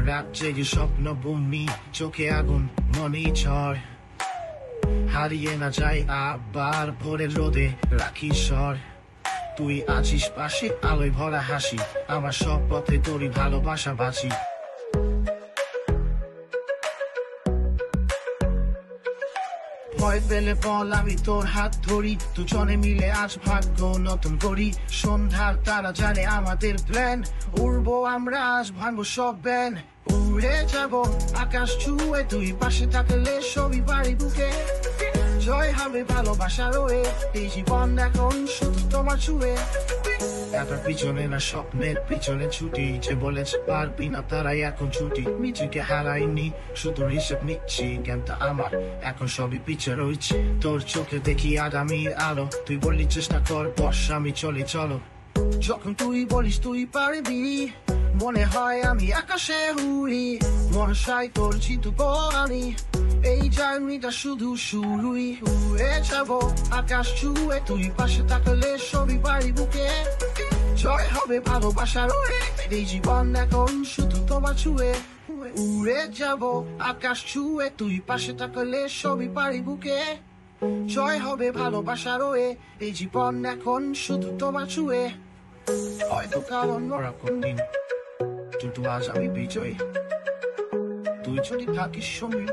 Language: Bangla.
রাত জেগে স্বপ্ন বুনি, চোখে আগুন মনে ঝড়, হারিয়ে না যাই আবার ভোরের রোদে রাখি স্বর। তুই আছিস পাশে, আলোয় ভরা হাসি, আমার সব পথে তোরই ভালোবাসা বাঁচি। ভয় পেলে বল, আমি তোর হাত ধরি, দুজনে মিলে আজ ভাগ্য নতুন করি। সন্ধ্যার তারা জানে আমাদের প্ল্যান, উড়বো আমরা আজ, ভাঙবো সব ব্যান। উড়ে যাবো আকাশ ছুঁয়ে, তুই পাশে থাকলে সবই বাড়ি বুকে। জয় হবে ভালোবাসার রয়ে, এই জীবন এখন শুধু তোমার ছুঁয়ে। এটার পিছনে না স্বপ্নের পিছনে ছুটি, যে বলেছে পারবি না তারাই এখন ছুটি। নিজেকে হারাইনি, শুধু হিসেব নিচ্ছি, জ্ঞানটা আমার এখন সবই পিছে রয়েছে। তোর চোখে দেখি আগামীর আলো, তুই বললি চেষ্টা কর বস, আমি চলি চলো। যখন তুই বলিস তুই পারবি, মনে হয় আমি আকাশে উড়ি, ভরসায় করছি তো আমি। এই জার্নিটা শুধু শুরুই, উড়ে যাবো আকাশ ছুঁয়ে, তুই পাশে থাকলে সবই বাড়ি বুকে। জয় হবে ভালোবাসার রয়ে, এই জীবন এখন শুধু তোমার ছুঁয়ে। উড়ে যাবো আকাশ ছুঁয়ে, তুই পাশে থাকলে সবই বাড়ি বুকে। জয় হবে ভালোবাসার রয়ে, এই জীবন এখন শুধু তোমার ছুঁয়ে। হয়তো কারণ ওরা কোনদিন, কিন্তু আজ আমি বিজয়ী। তুই যদি থাকিস সঙ্গে।